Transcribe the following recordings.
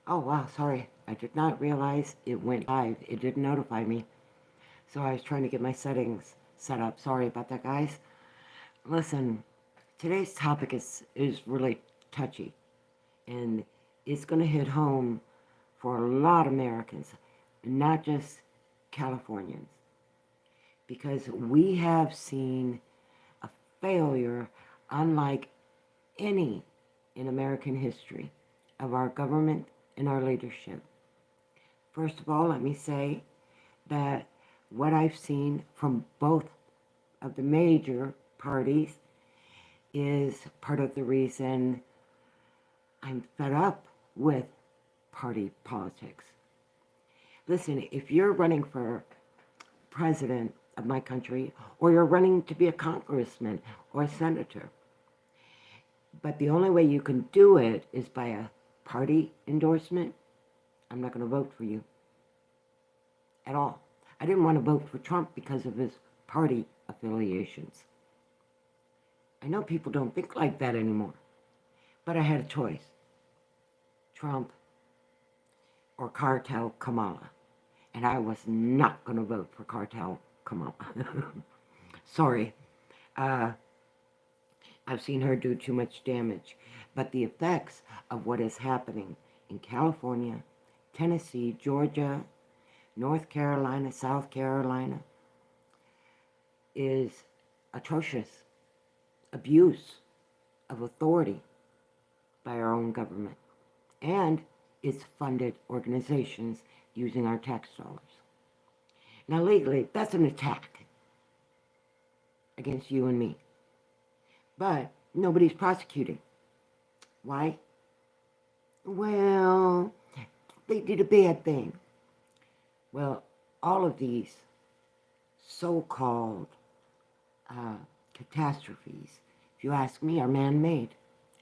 Oh, wow, sorry. I did not realize it went live. It didn't notify me. So I was trying to get my settings set up. Sorry about that, guys. Listen, today's topic is really touchy. And it's going to hit home for a lot of Americans, not just Californians. Because we have seen a failure unlike any in American history of our government and our leadership. First of all, let me say that what I've seen from both of the major parties is part of the reason I'm fed up with party politics. Listen, if you're running for president of my country, or you're running to be a congressman or a senator, but the only way you can do it is by a party endorsement, I'm not going to vote for you at all. I didn't want to vote for Trump because of his party affiliations. I know people don't think like that anymore, but I had a choice. Trump or Cartel Kamala. And I was not going to vote for Cartel Kamala. Sorry. I've seen her do too much damage. But the effects of what is happening in California, Tennessee, Georgia, North Carolina, South Carolina is atrocious. Abuse of authority by our own government and its funded organizations using our tax dollars. Now, legally, that's an attack against you and me. But nobody's prosecuting. Why? Well, they did a bad thing. Well, all of these so-called catastrophes, if you ask me, are man-made.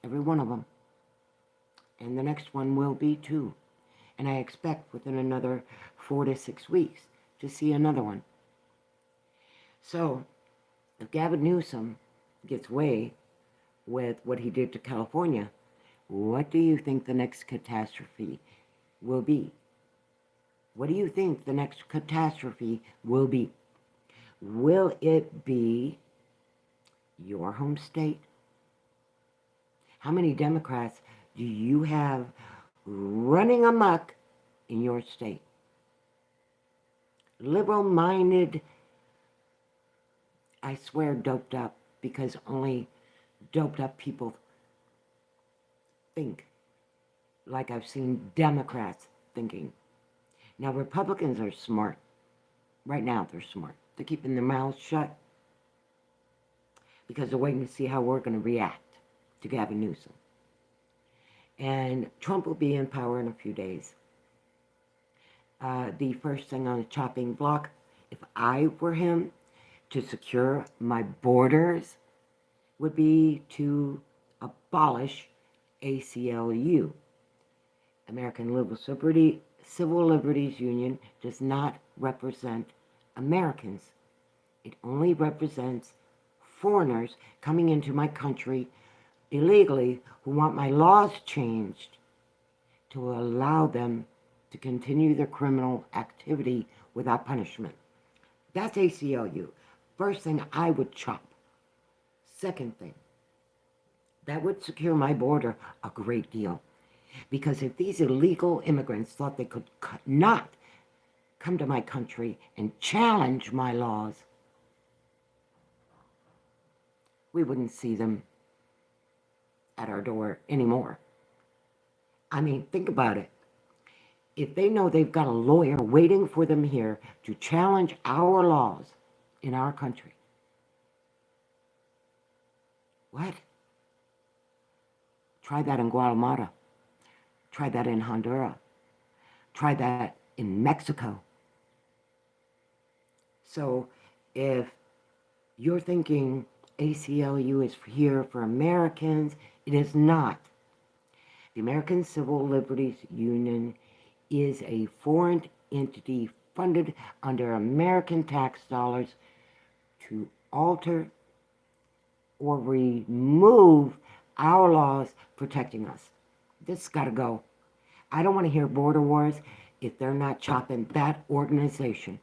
Every one of them. And the next one will be too. And I expect within another 4 to 6 weeks to see another one. So, if Gavin Newsom gets away with what he did to California, what do you think the next catastrophe will be? What do you think the next catastrophe will be? Will it be your home state? How many Democrats do you have running amok in your state? Liberal-minded, I swear doped up, because only doped up people think like I've seen Democrats thinking. Now, Republicans are smart. Right now, they're smart. They're keeping their mouths shut because they're waiting to see how we're going to react to Gavin Newsom. And Trump will be in power in a few days. The first thing on the chopping block, if I were him, to secure my borders, would be to abolish ACLU. American Civil Liberties Union does not represent Americans. It only represents foreigners coming into my country illegally who want my laws changed to allow them to continue their criminal activity without punishment. That's ACLU. First thing I would chop. Second thing, that would secure my border a great deal. Because if these illegal immigrants thought they could not come to my country and challenge my laws, we wouldn't see them at our door anymore. I mean, think about it. If they know they've got a lawyer waiting for them here to challenge our laws in our country, what? Try that in Guatemala. Try that in Honduras. Try that in Mexico. So if you're thinking ACLU is here for Americans, it is not. The American Civil Liberties Union is a foreign entity funded under American tax dollars to alter or remove our laws protecting us. This has got to go. I don't want to hear border wars if they're not chopping that organization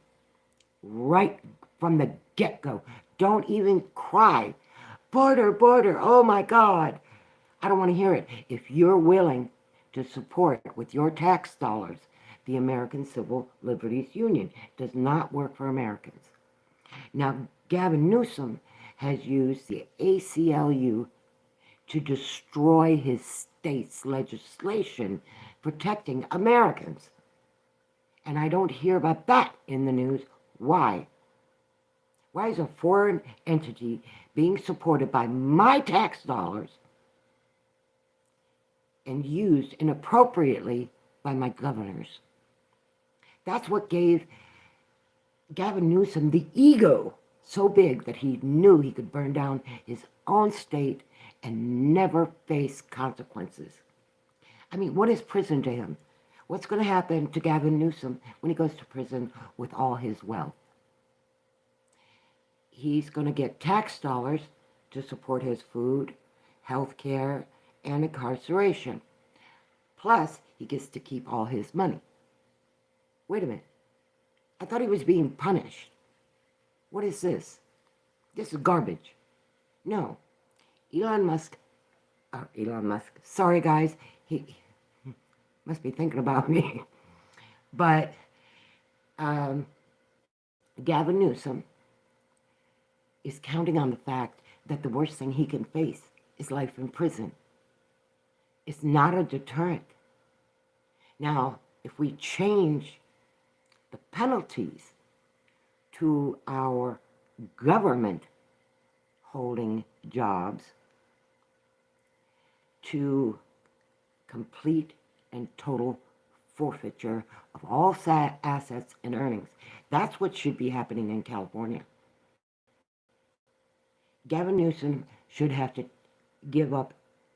right from the get-go. Don't even cry. Border, border, oh my God. I don't want to hear it. If you're willing to support with your tax dollars the American Civil Liberties Union, it does not work for Americans. Now, Gavin Newsom has used the ACLU to destroy his state's legislation protecting Americans. And I don't hear about that in the news. Why? Why is a foreign entity being supported by my tax dollars and used inappropriately by my governors? That's what gave Gavin Newsom the ego so big that he knew he could burn down his own state and never face consequences. I mean, what is prison to him? What's going to happen to Gavin Newsom when he goes to prison with all his wealth? He's going to get tax dollars to support his food, health care, and incarceration. Plus, he gets to keep all his money. Wait a minute. I thought he was being punished. What is this? This is garbage. No. Elon Musk, sorry guys, he must be thinking about me. But Gavin Newsom is counting on the fact that the worst thing he can face is life in prison. It's not a deterrent. Now, if we change the penalties to our government holding jobs to complete and total forfeiture of all assets and earnings. That's what should be happening in California. Gavin Newsom should have to give up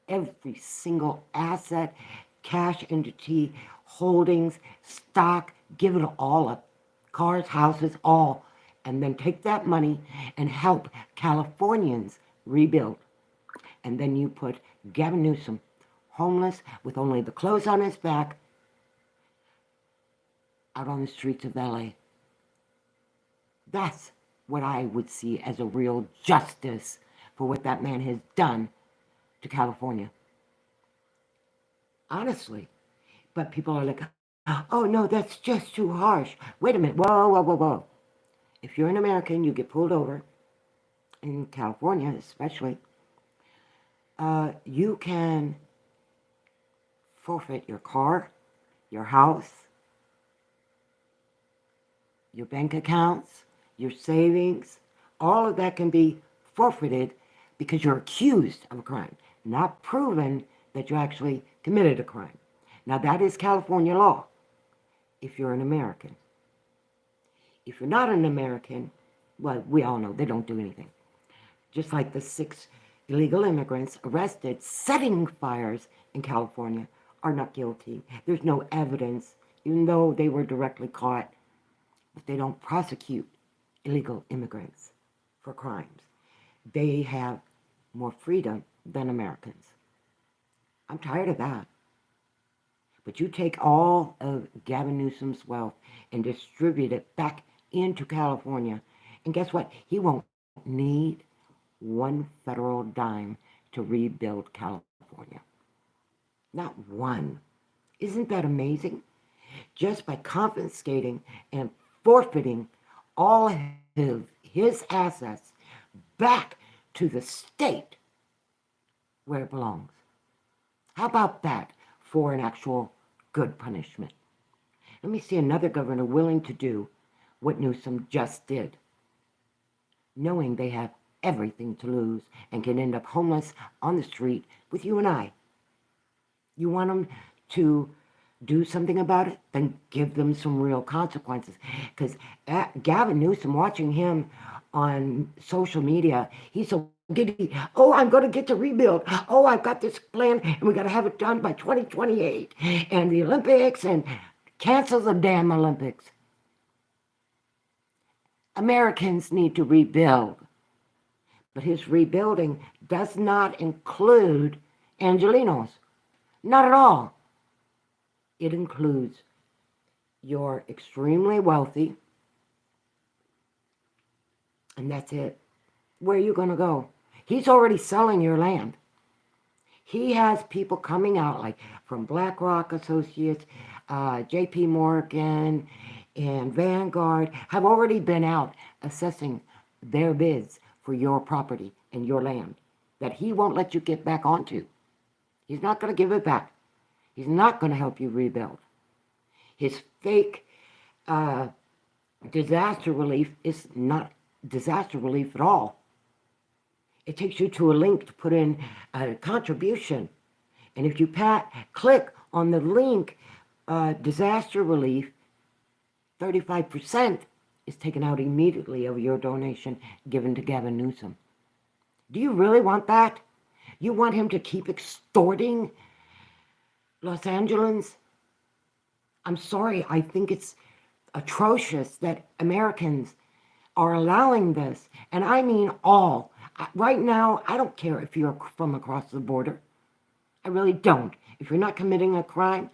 every single asset, cash entity, holdings, stock, give it all up. Cars, houses, all. And then take that money and help Californians rebuild. And then you put Gavin Newsom, homeless, with only the clothes on his back, out on the streets of LA. That's what I would see as a real justice for what that man has done to California. Honestly. But people are like, oh no, that's just too harsh. Wait a minute, whoa, whoa, whoa, whoa. If you're an American, you get pulled over, in California especially, you can forfeit your car, your house, your bank accounts, your savings. All of that can be forfeited because you're accused of a crime, not proven that you actually committed a crime. Now that is California law if you're an American. If you're not an American, well, we all know they don't do anything. Just like the 6 illegal immigrants arrested setting fires in California are not guilty. There's no evidence, even though they were directly caught. But they don't prosecute illegal immigrants for crimes. They have more freedom than Americans. I'm tired of that. But you take all of Gavin Newsom's wealth and distribute it back into California, and guess what? He won't need one federal dime to rebuild California. Not one. Isn't that amazing? Just by confiscating and forfeiting all of his assets back to the state where it belongs. How about that for an actual good punishment? Let me see another governor willing to do what Newsom just did, knowing they have everything to lose and can end up homeless on the street with you and I. You want them to do something about it? Then give them some real consequences. Because Gavin Newsom, watching him on social media, he's so giddy. Oh, I'm going to get to rebuild. Oh, I've got this plan, and we got to have it done by 2028. And the Olympics, and cancel the damn Olympics. Americans need to rebuild. But his rebuilding does not include Angelenos. Not at all. It includes you're extremely wealthy, and that's it. Where are you going to go? He's already selling your land. He has people coming out like from BlackRock Associates, JP Morgan, and Vanguard have already been out assessing their bids for your property and your land that he won't let you get back onto. He's not going to give it back. He's not going to help you rebuild. His fake disaster relief is not disaster relief at all. It takes you to a link to put in a contribution. And if you click on the link, disaster relief, 35% is taken out immediately of your donation given to Gavin Newsom. Do you really want that? You want him to keep extorting Los Angeles? I'm sorry, I think it's atrocious that Americans are allowing this. And I mean all. Right now, I don't care if you're from across the border. I really don't. If you're not committing a crime,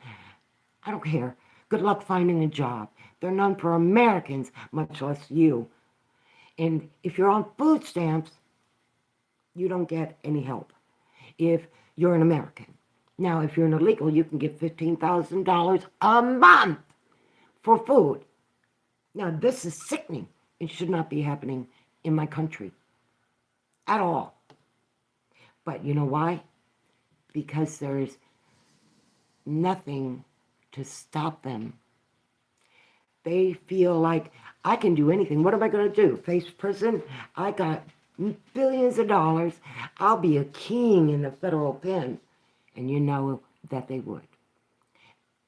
I don't care. Good luck finding a job. They're none for Americans, much less you. And if you're on food stamps, you don't get any help if you're an American. Now, if you're an illegal, you can get $15,000 a month for food. Now, this is sickening. It should not be happening in my country at all. But you know why? Because there's nothing to stop them. They feel like, I can do anything. What am I going to do? Face prison? I got billions of dollars. I'll be a king in the federal pen. And you know that they would.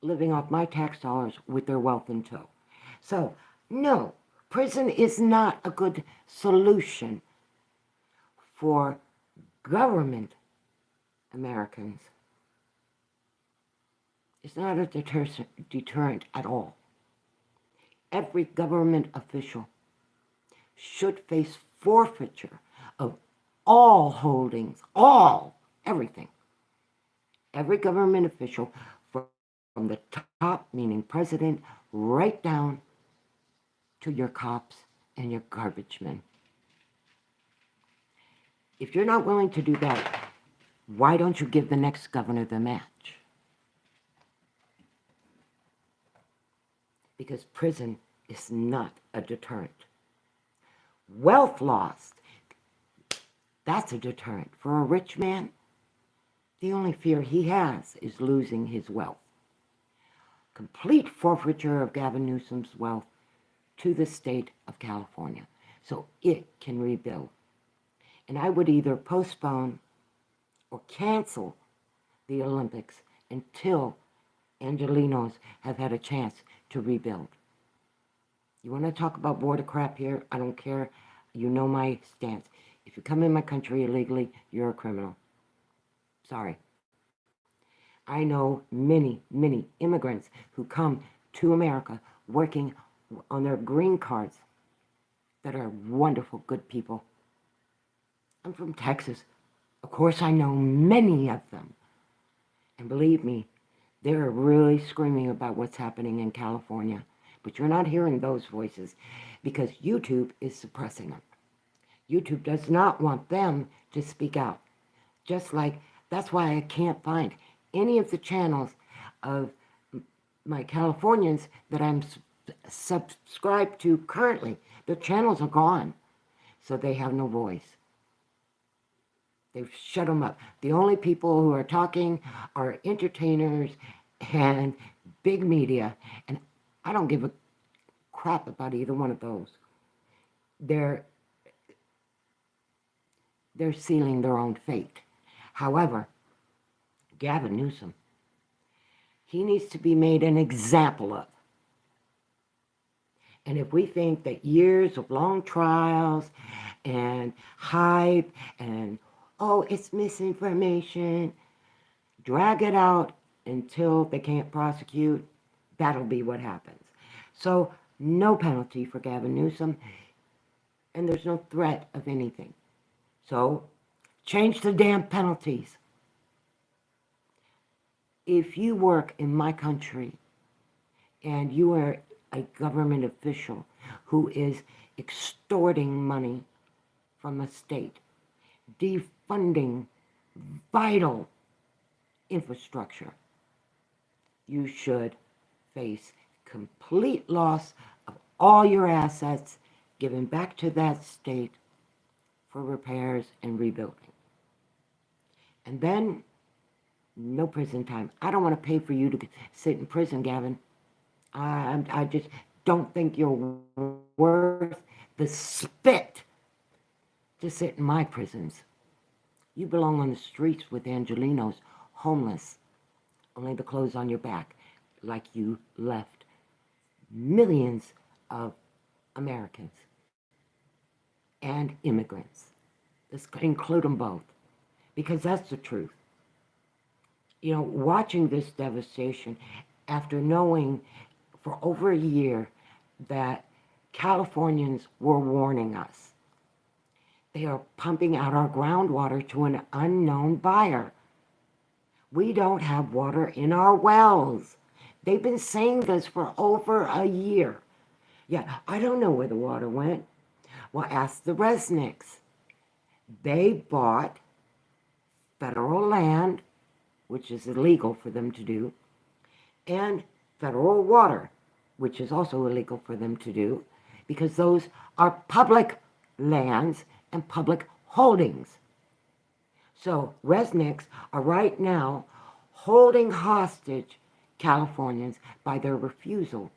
Living off my tax dollars with their wealth in tow. So, no, prison is not a good solution for government Americans. It's not a deterrent at all. Every government official should face forfeiture of all holdings, everything. Every government official from the top, meaning president, right down to your cops and your garbage men. If you're not willing to do that, why don't you give the next governor the match? Because prison is not a deterrent. Wealth lost, that's a deterrent. For a rich man, the only fear he has is losing his wealth. Complete forfeiture of Gavin Newsom's wealth to the state of California so it can rebuild. And I would either postpone or cancel the Olympics until Angelenos have had a chance to rebuild. You want to talk about border crap here? I don't care. You know my stance. If you come in my country illegally, you're a criminal. Sorry. I know many, many immigrants who come to America working on their green cards that are wonderful, good people. I'm from Texas. Of course, I know many of them. And believe me, they're really screaming about what's happening in California. But you're not hearing those voices because YouTube is suppressing them. YouTube does not want them to speak out. Just like, that's why I can't find any of the channels of my Californians that I'm subscribed to currently. The channels are gone, so they have no voice. They've shut them up. The only people who are talking are entertainers and big media, and I don't give a crap about either one of those. They're sealing their own fate. However, Gavin Newsom, he needs to be made an example of. And if we think that years of long trials and hype and, oh, it's misinformation, drag it out until they can't prosecute, that'll be what happens. So no penalty for Gavin Newsom, and there's no threat of anything. So change the damn penalties. If you work in my country and you are a government official who is extorting money from a state, defunding vital infrastructure, you should face complete loss of all your assets given back to that state for repairs and rebuilding. And then, no prison time. I don't want to pay for you to sit in prison, Gavin. I just don't think you're worth the spit to sit in my prisons. You belong on the streets with Angelinos, homeless, only the clothes on your back, like you left millions of Americans and immigrants. Let's include them both, because that's the truth. You know, watching this devastation, after knowing for over a year that Californians were warning us, they are pumping out our groundwater to an unknown buyer. We don't have water in our wells. They've been saying this for over a year. Yeah, I don't know where the water went. Well, ask the Resnicks. They bought federal land, which is illegal for them to do, and federal water, which is also illegal for them to do, because those are public lands and public holdings. So Resnicks are right now holding hostage Californians by their refusal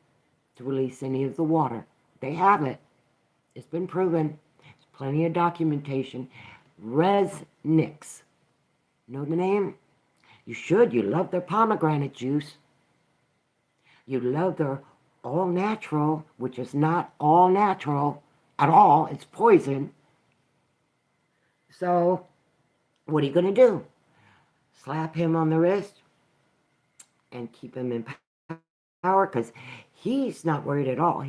to release any of the water. They have it. It's been proven. There's plenty of documentation. Resnicks. Know the name? You should. You love their pomegranate juice. You love their all-natural, which is not all-natural at all. It's poison. So, what are you going to do? Slap him on the wrist and keep him in power? Because he's not worried at all.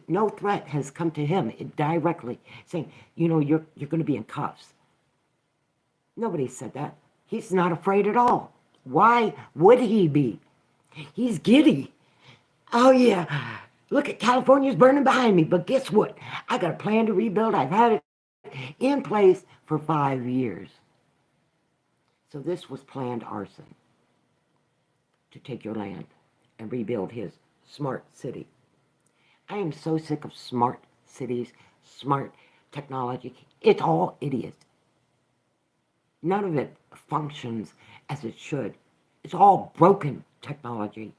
No threat has come to him directly saying, you know, you're going to be in cuffs. Nobody said that. He's not afraid at all. Why would he be? He's giddy. Oh, yeah. Look at California's burning behind me. But guess what? I got a plan to rebuild. I've had it in place for 5 years. So this was planned arson to take your land and rebuild his smart city. I am so sick of smart cities, smart technology. It's all idiots. None of it functions as it should. It's all broken technology.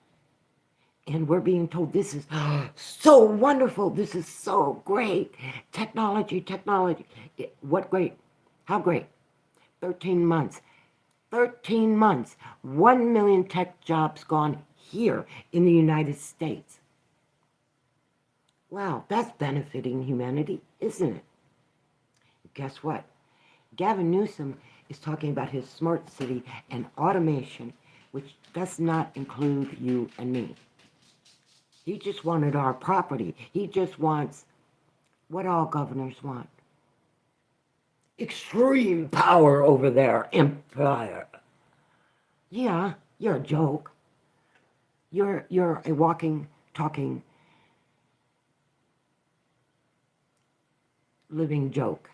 And we're being told this is so wonderful. This is so great. Technology. What great? How great? 13 months. 13 months. 1 million tech jobs gone here in the United States. Wow, that's benefiting humanity, isn't it? Guess what? Gavin Newsom is talking about his smart city and automation, which does not include you and me. He just wanted our property. He just wants what all governors want. Extreme power over their empire. Yeah, you're a joke. You're a walking, talking, living joke.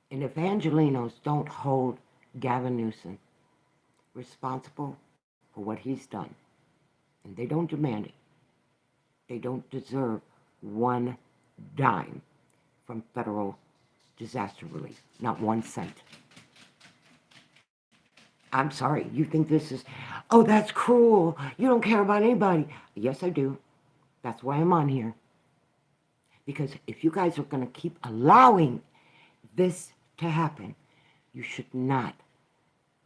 And if Angelinos don't hold Gavin Newsom responsible for what he's done, and they don't demand it, they don't deserve 1 dime from federal disaster relief, not 1 cent. I'm sorry, you think this is, oh, that's cruel. You don't care about anybody. Yes, I do. That's why I'm on here. Because if you guys are going to keep allowing this to happen, you should not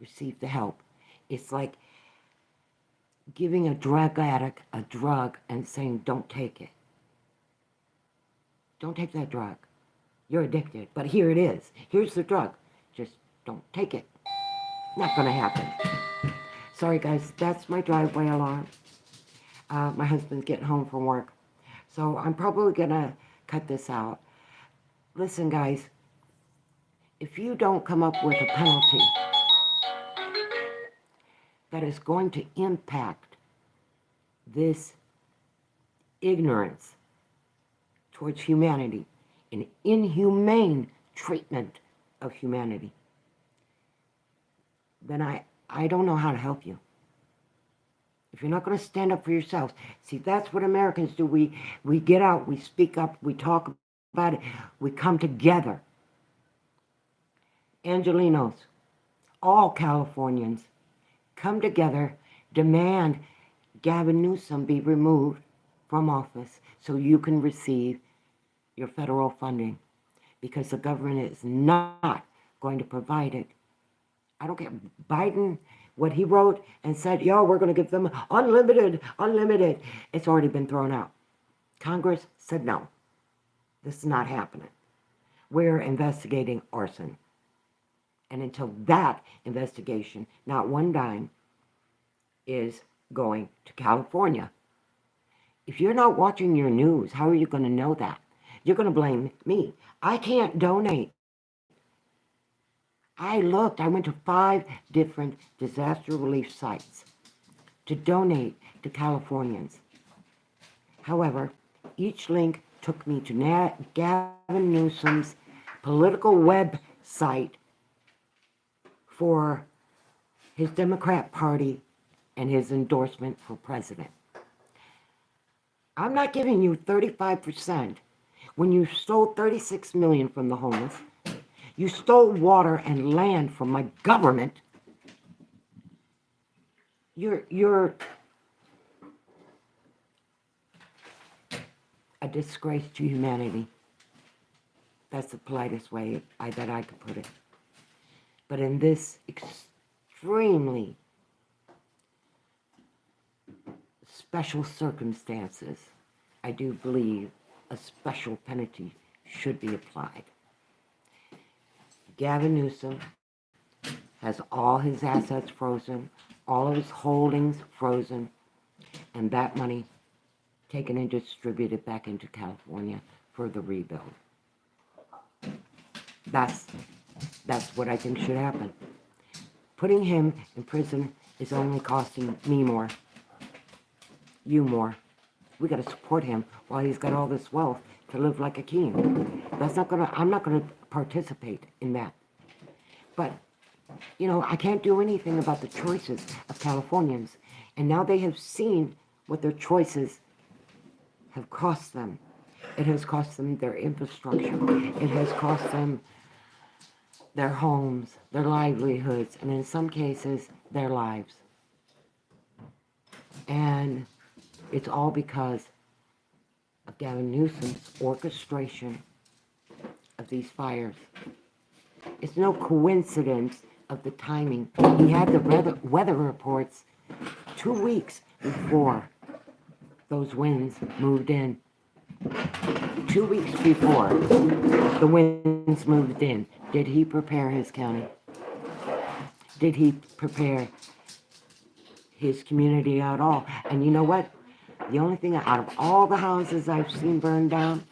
receive the help. It's like giving a drug addict a drug and saying, don't take it. Don't take that drug. You're addicted, but here it is. Here's the drug. Just don't take it. Not going to happen. Sorry, guys. That's my driveway alarm. My husband's getting home from work. So I'm probably going to cut this out. Listen, guys. If you don't come up with a penalty that is going to impact this ignorance towards humanity and inhumane treatment of humanity, then I don't know how to help you. If you're not going to stand up for yourselves, see, that's what Americans do. We get out, we speak up, we talk about it, we come together. Angelenos, all Californians, come together, demand Gavin Newsom be removed from office so you can receive your federal funding, because the government is not going to provide it. I don't care. Biden, what he wrote and said, yo, we're going to give them unlimited, it's already been thrown out. Congress said no. This is not happening. We're investigating arson. And until that investigation, not one dime is going to California. If you're not watching your news, how are you going to know that? You're going to blame me. I can't donate. I went to 5 different disaster relief sites to donate to Californians. However, each link took me to Gavin Newsom's political website for his Democrat Party and his endorsement for president. I'm not giving you 35% when you stole $36 million from the homeless. You stole water and land from my government. You're a disgrace to humanity. That's the politest way that I could put it. But in this extremely special circumstances, I do believe a special penalty should be applied. Gavin Newsom has all his assets frozen, all of his holdings frozen, and that money taken and distributed back into California for the rebuild. That's what I think should happen. Putting him in prison is only costing me more, you more. We got to support him while he's got all this wealth to live like a king. I'm not gonna participate in that. But, I can't do anything about the choices of Californians. And now they have seen what their choices have cost them. It has cost them their infrastructure. It has cost them their homes, their livelihoods, and in some cases, their lives. And it's all because of Gavin Newsom's orchestration of these fires. It's no coincidence of the timing. He had the weather reports 2 weeks before those winds moved in. 2 weeks before the winds moved in. Did he prepare his county? Did he prepare his community at all? And you know what? The only thing, out of all the houses I've seen burned down,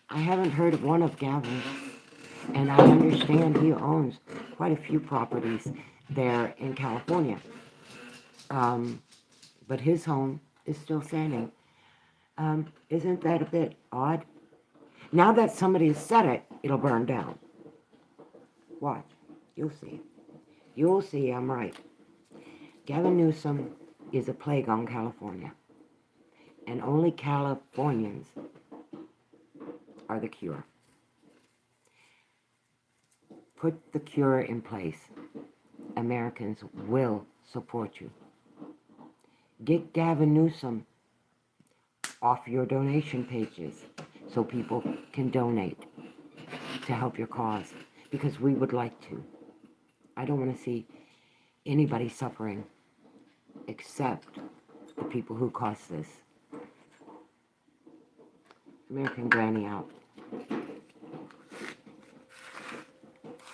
I haven't heard of one of Gavin's. And I understand he owns quite a few properties there in California. But his home is still standing. Isn't that a bit odd? Now that somebody has said it, it'll burn down. Watch. You'll see. You'll see I'm right. Gavin Newsom is a plague on California. And only Californians are the cure. Put the cure in place. Americans will support you. Get Gavin Newsom off your donation pages so people can donate to help your cause, because we would like to. I don't want to see anybody suffering except the people who caused this. American Granny out.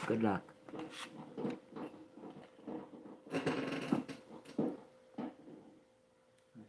Good luck.